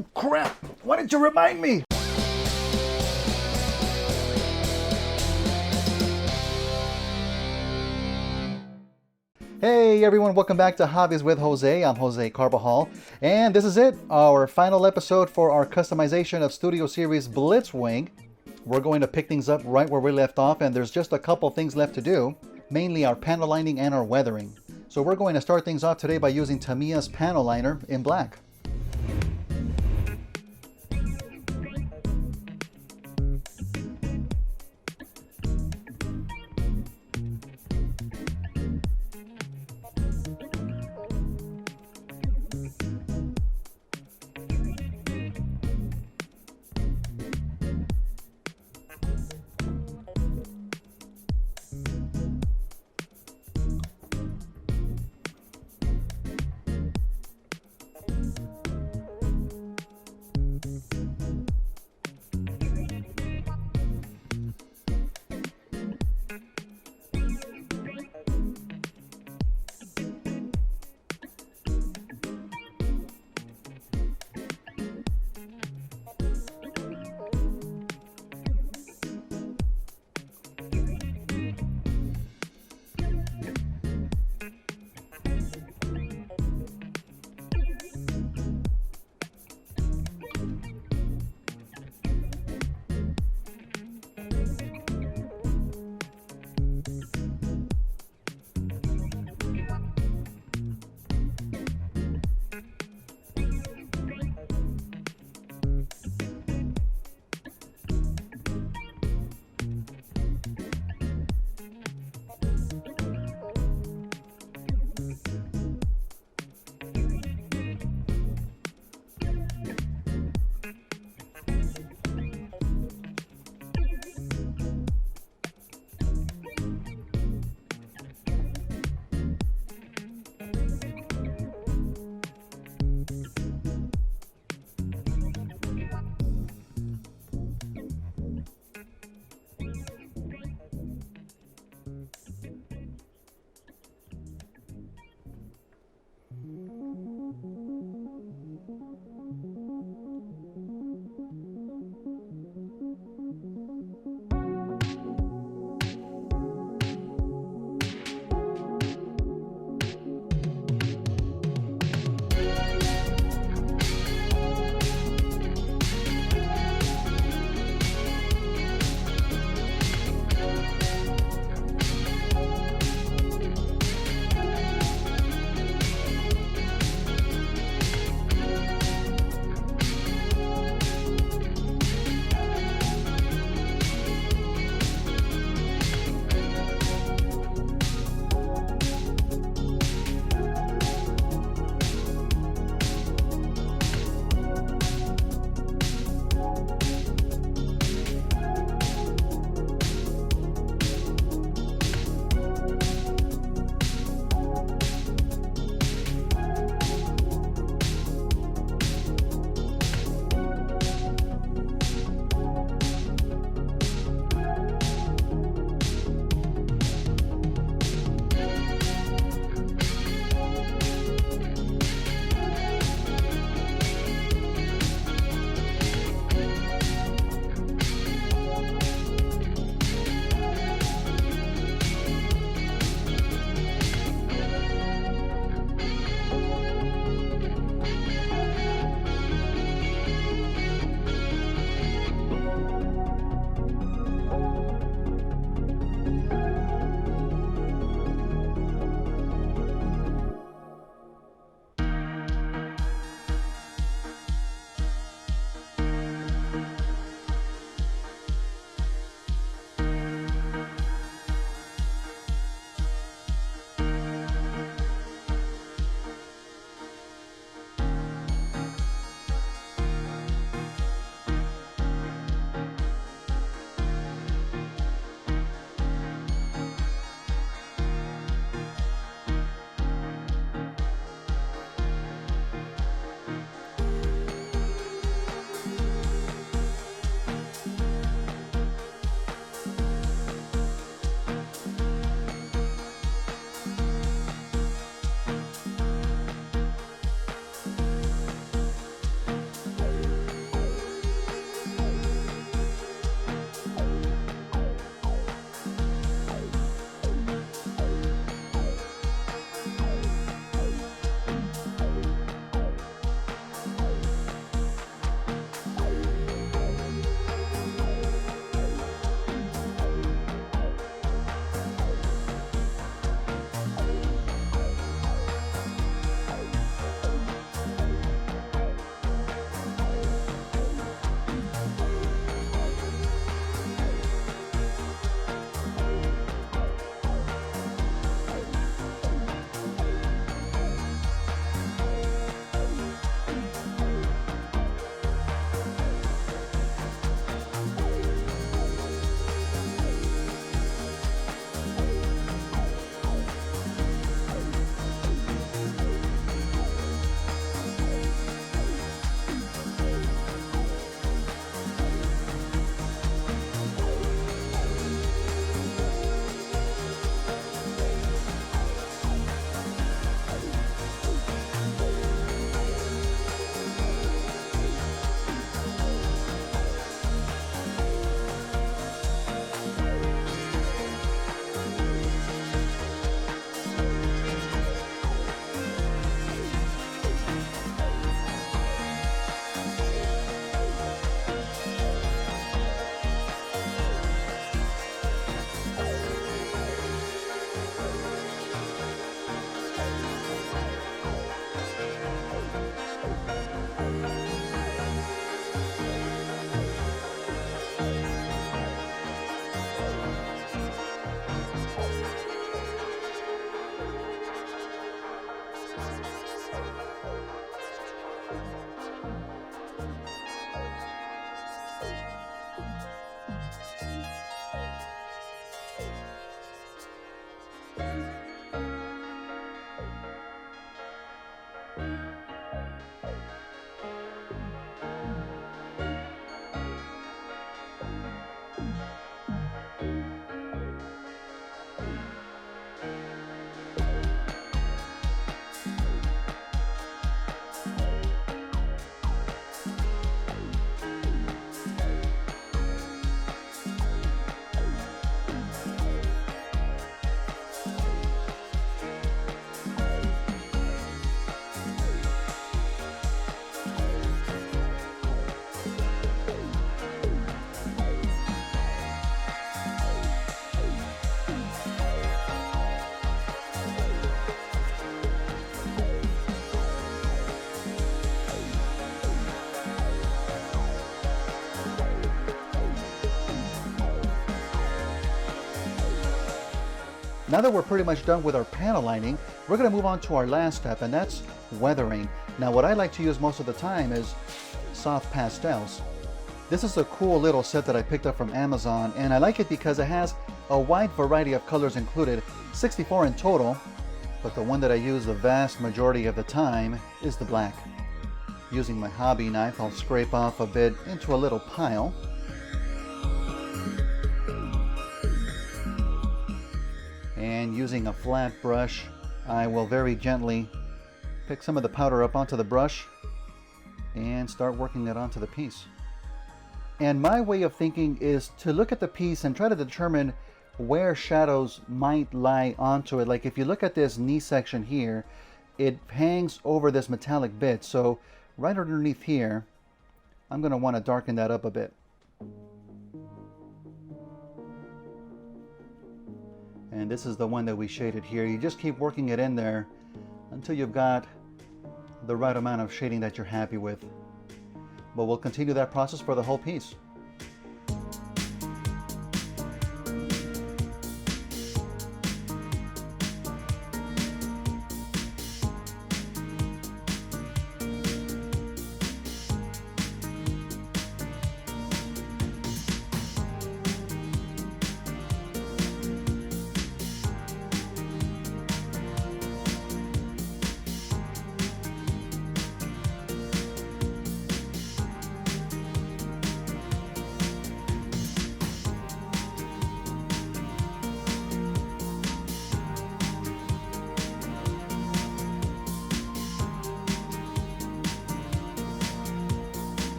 Oh crap! Why didn't you remind me? Hey everyone, welcome back to Hobbies with Jose. I'm Jose Carbajal, and this is it, our final episode for our customization of Studio Series Blitzwing. We're going to pick things up right where we left off, and there's just a couple things left to do, mainly our panel lining and our weathering. So we're going to start things off today by using Tamiya's panel liner in black. Now that we're pretty much done with our panel lining, we're going to move on to our last step, and that's weathering. Now what I like to use most of the time is soft pastels. This is a cool little set that I picked up from Amazon, and I like it because it has a wide variety of colors included, 64 in total, but the one that I use the vast majority of the time is the black. Using my hobby knife, I'll scrape off a bit into a little pile. And using a flat brush, I will very gently pick some of the powder up onto the brush and start working it onto the piece. And my way of thinking is to look at the piece and try to determine where shadows might lie onto it. Like if you look at this knee section here, it hangs over this metallic bit. So right underneath here, I'm going to want to darken that up a bit. And this is the one that we shaded here. You just keep working it in there until you've got the right amount of shading that you're happy with. But we'll continue that process for the whole piece.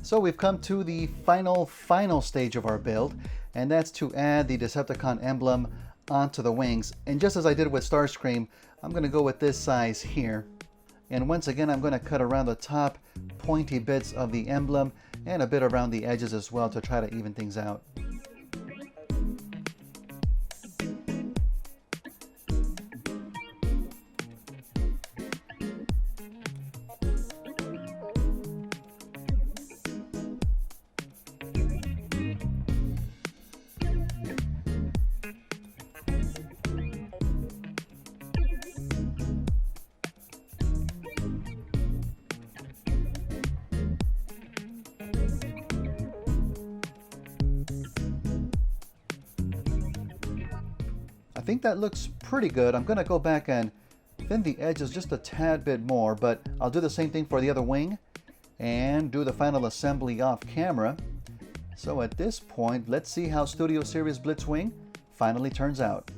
So we've come to the final stage of our build, and that's to add the Decepticon emblem onto the wings. And just as I did with Starscream, I'm going to go with this size here. And once again, I'm going to cut around the top pointy bits of the emblem and a bit around the edges as well to try to even things out. I think that looks pretty good. I'm going to go back and thin the edges just a tad bit more, but I'll do the same thing for the other wing and do the final assembly off camera. So at this point, let's see how Studio Series Blitzwing finally turns out.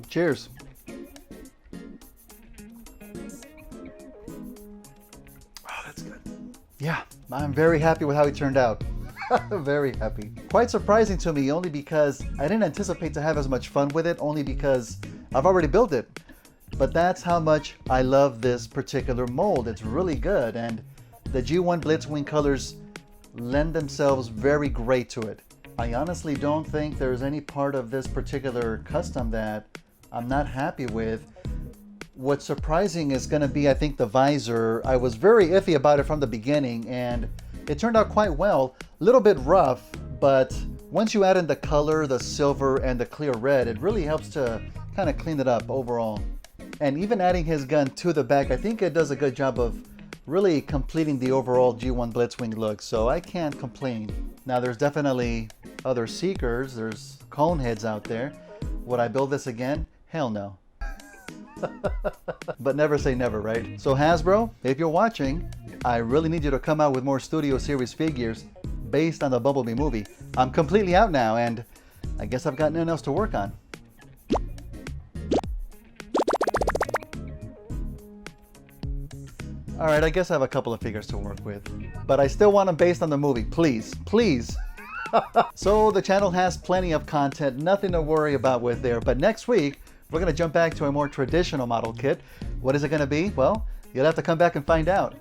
Cheers. Oh, that's good. Yeah, I'm very happy with how it turned out. Very happy. Quite surprising to me, only because I didn't anticipate to have as much fun with it, only because I've already built it. But that's how much I love this particular mold. It's really good, and the G1 Blitzwing colors lend themselves very great to it. I honestly don't think there's any part of this particular custom that I'm not happy with. What's surprising is going to be, I think, the visor. I was very iffy about it from the beginning, and it turned out quite well. A little bit rough, but once you add in the color, the silver and the clear red, it really helps to kind of clean it up overall. And even adding his gun to the back, I think it does a good job of really completing the overall G1 Blitzwing look, so I can't complain. Now there's definitely other seekers, there's cone heads out there. Would I build this again? Hell no. But never say never, right? So Hasbro, if you're watching, I really need you to come out with more Studio Series figures based on the Bumblebee movie. I'm completely out now, and I guess I've got nothing else to work on. Alright, I guess I have a couple of figures to work with. But I still want them based on the movie. Please, please. So the channel has plenty of content, nothing to worry about with there. But next week, we're going to jump back to a more traditional model kit. What is it going to be? Well, you'll have to come back and find out.